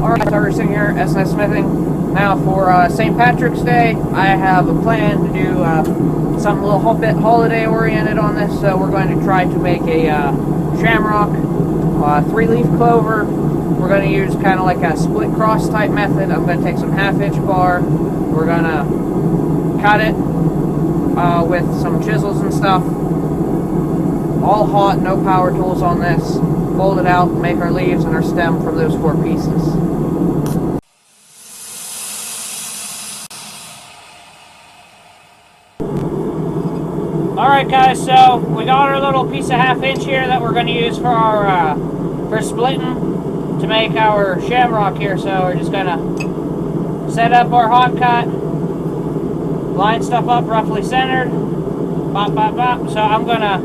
Alright, Tucker sitting here, S&S Smithing. Now for St. Patrick's Day, I have a plan to do something a little bit holiday oriented on this. So we're going to try to make a Shamrock 3-leaf clover. We're going to use kind of like a split cross type method. I'm going to take some 1/2-inch bar. We're going to cut it with some chisels and stuff. All hot, no power tools on this. Fold it out, make our leaves and our stem from those 4 pieces. Alright guys, so we got our little piece of 1/2-inch here that we're going to use for our for splitting to make our Shamrock here. So we're just going to set up our hot cut, line stuff up roughly centered, bop, bop, bop. So I'm going to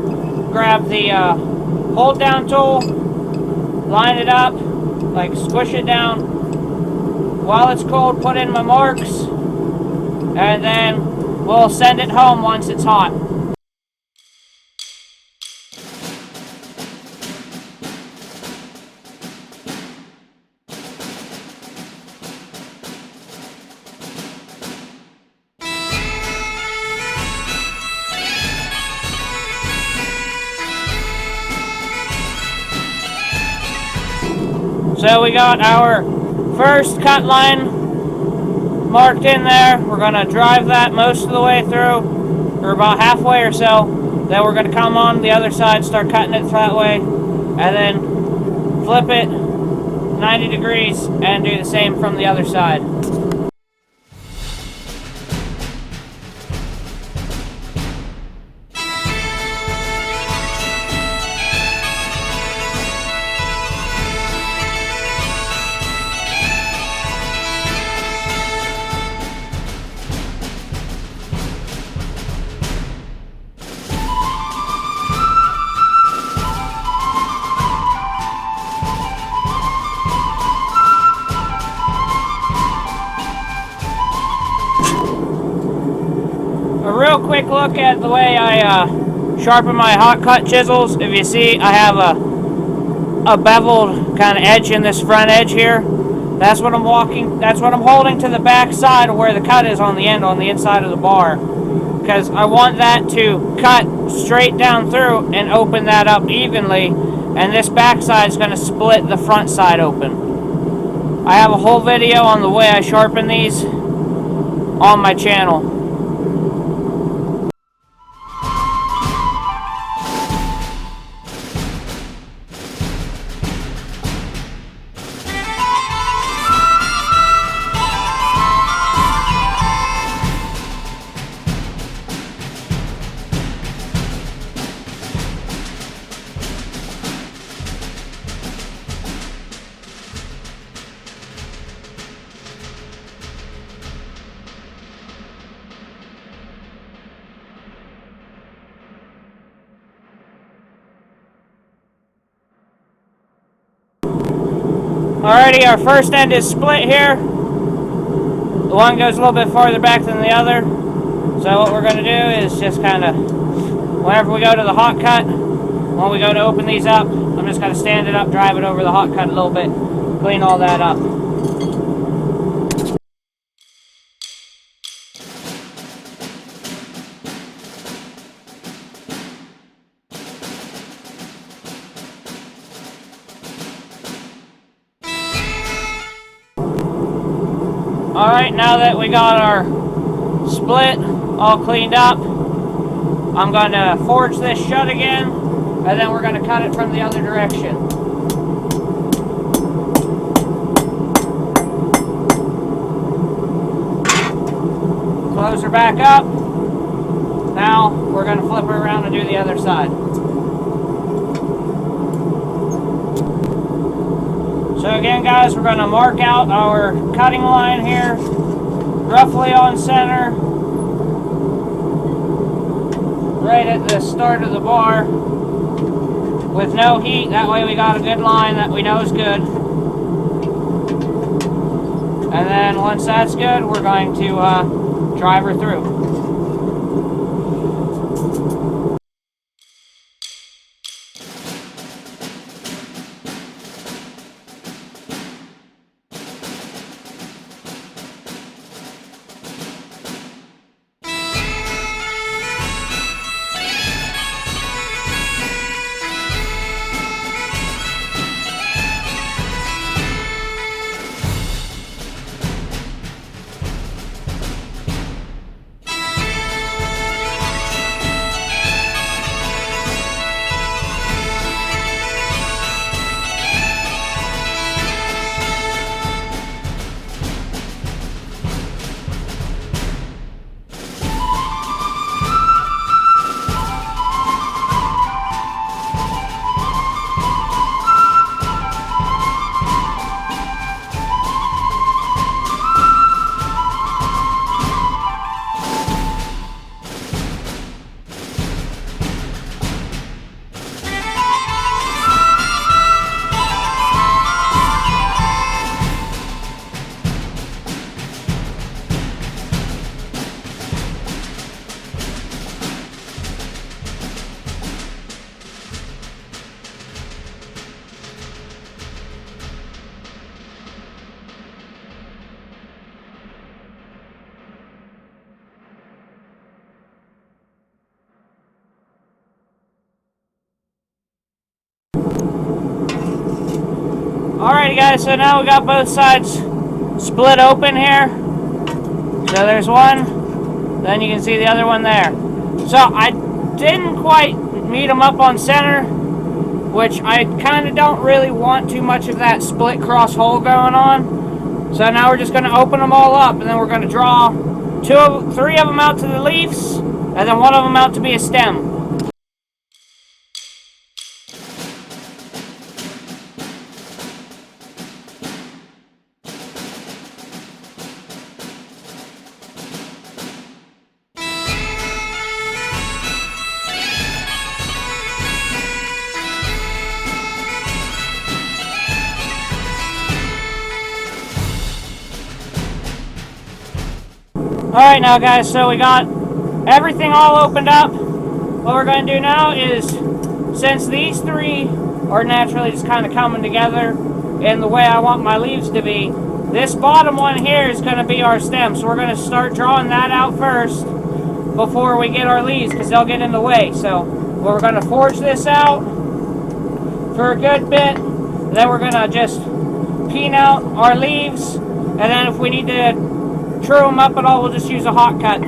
grab the hold down tool, line it up, like squish it down. While it's cold, put in my marks, and then we'll send it home once it's hot. So we got our first cut line marked in there. We're going to drive that most of the way through, or about halfway or so. Then we're going to come on the other side, start cutting it that way, and then flip it 90 degrees and do the same from the other side. A real quick look at the way I sharpen my hot cut chisels. If you see, I have a beveled kind of edge in this front edge here. That's what I'm holding to the back side of where the cut is on the end, on the inside of the bar, because I want that to cut straight down through and open that up evenly, and this back side is going to split the front side open. I have a whole video on the way I sharpen these on my channel. Alrighty, our first end is split here. The one goes a little bit farther back than the other. So what we're going to do is just kind of, whenever we go to the hot cut, when we go to open these up, I'm just going to stand it up, drive it over the hot cut a little bit, clean all that up. Alright, now that we got our split all cleaned up, I'm going to forge this shut again, and then we're going to cut it from the other direction. Close her back up. Now we're going to flip her around and do the other side. So again guys, we're going to mark out our cutting line here, roughly on center, right at the start of the bar, with no heat. That way we got a good line that we know is good. And then once that's good, we're going to drive her through. Alrighty guys, so now we got both sides split open here. So there's one, then you can see the other one there. So I didn't quite meet them up on center, which I kind of don't really want too much of that split cross hole going on. So now we're just going to open them all up, and then we're going to draw three of them out to the leaves, and then one of them out to be a stem. Alright now guys, so we got everything all opened up. What we're going to do now is, since these three are naturally just kind of coming together in the way I want my leaves to be, this bottom one here is going to be our stem. So we're going to start drawing that out first before we get our leaves, because they'll get in the way. So we're going to forge this out for a good bit. Then we're going to just peen out our leaves, and then if we need to true them up at all, we'll just use a hot cut.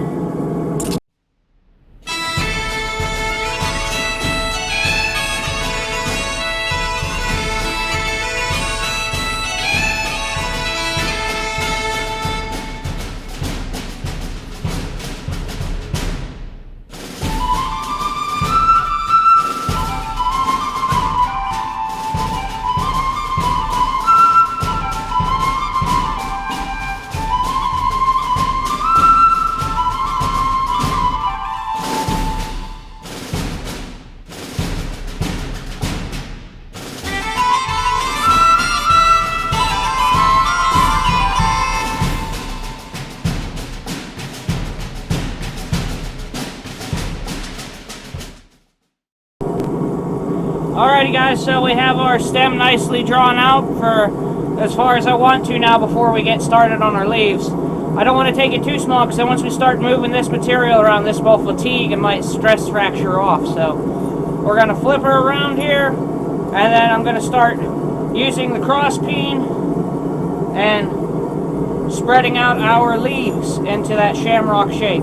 Alrighty guys, so we have our stem nicely drawn out for as far as I want to now before we get started on our leaves. I don't want to take it too small, because then once we start moving this material around, this will fatigue and might stress fracture off. So we're going to flip her around here, and then I'm going to start using the cross peen and spreading out our leaves into that shamrock shape.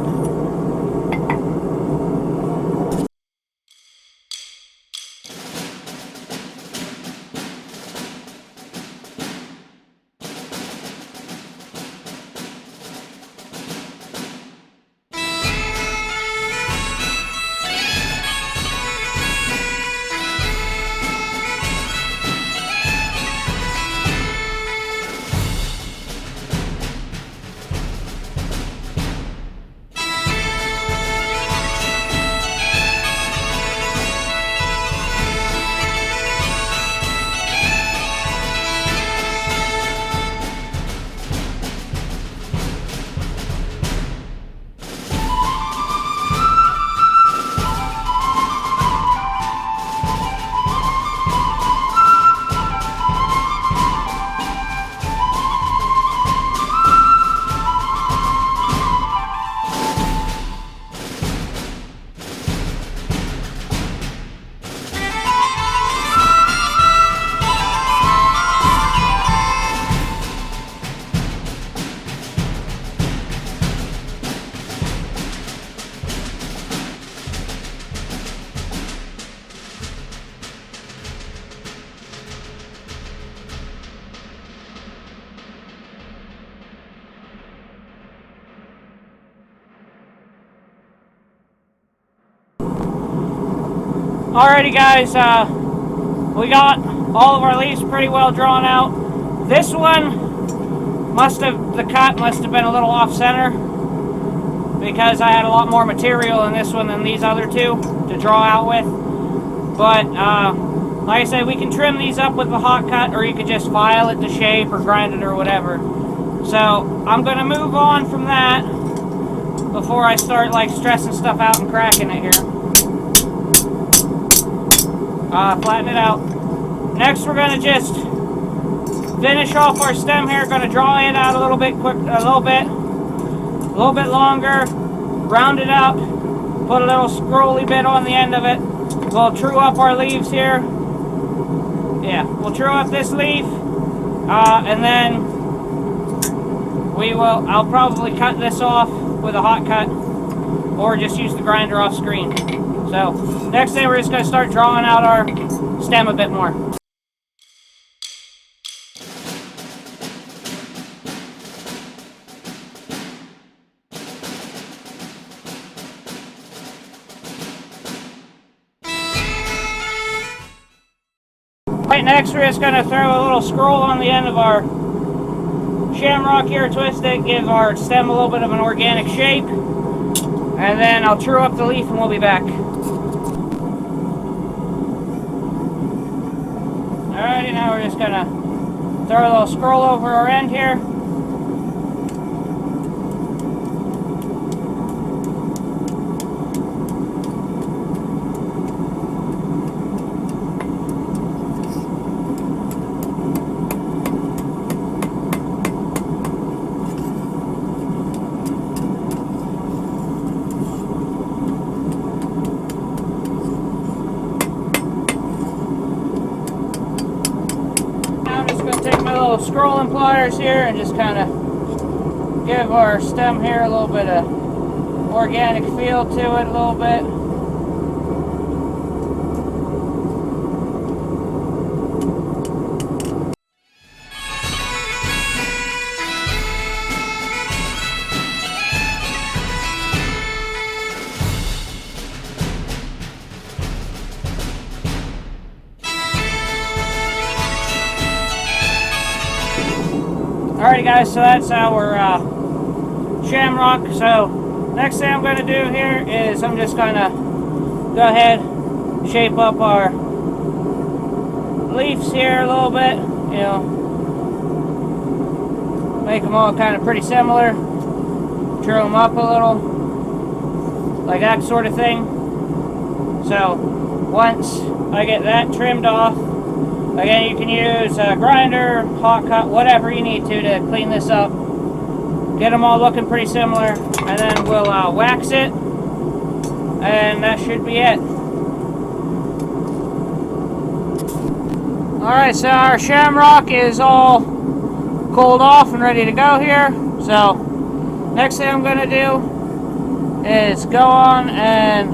Alrighty guys, we got all of our leaves pretty well drawn out. This one the cut must have been a little off center, because I had a lot more material in this one than these other two to draw out with. But like I said, we can trim these up with a hot cut, or you could just file it to shape or grind it or whatever. So I'm going to move on from that before I start like stressing stuff out and cracking it here. Flatten it out. Next, we're going to just finish off our stem here. Going to draw it out a little bit longer, round it up, put a little scrolly bit on the end of it. We'll true up our leaves here. Yeah, we'll true up this leaf, And then I'll probably cut this off with a hot cut or just use the grinder off screen. So next thing, we're just going to start drawing out our stem a bit more. Right, next we're just going to throw a little scroll on the end of our Shamrock here, twist it, give our stem a little bit of an organic shape, and then I'll true up the leaf and we'll be back. Alrighty, now we're just going to throw a little scroll over our end here. Scrolling pliers here and just kind of give our stem here a little bit of organic feel to it a little bit. Alrighty guys, so that's our Shamrock. So next thing I'm going to do here is I'm just going to go ahead, shape up our leaves here a little bit, you know, make them all kind of pretty similar, trim them up a little, like that sort of thing. So once I get that trimmed off, again, you can use a grinder, hot cut, whatever you need to clean this up. Get them all looking pretty similar, and then we'll wax it, and that should be it. Alright, so our Shamrock is all cooled off and ready to go here. So next thing I'm going to do is go on and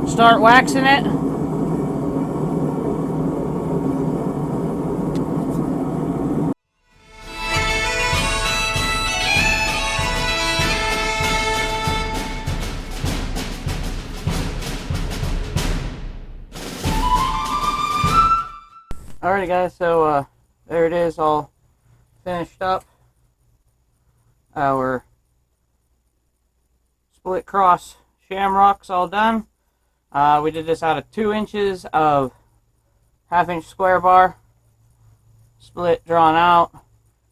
start waxing it. Alrighty guys, so there it is, all finished up. Our split cross Shamrock's all done. We did this out of 2 inches of 1/2-inch square bar, split drawn out.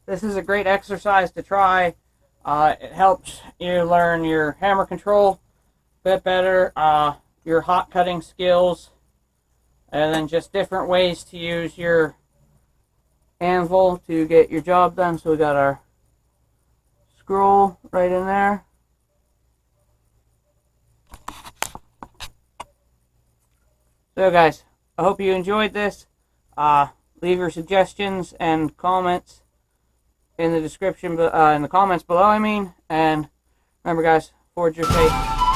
This is a great exercise to try. It helps you learn your hammer control a bit better, your hot cutting skills, and then just different ways to use your anvil to get your job done. So we got our scroll right in there. So guys, I hope you enjoyed this. Leave your suggestions and comments in the description, in the comments below, I mean. And remember guys, forge your faith.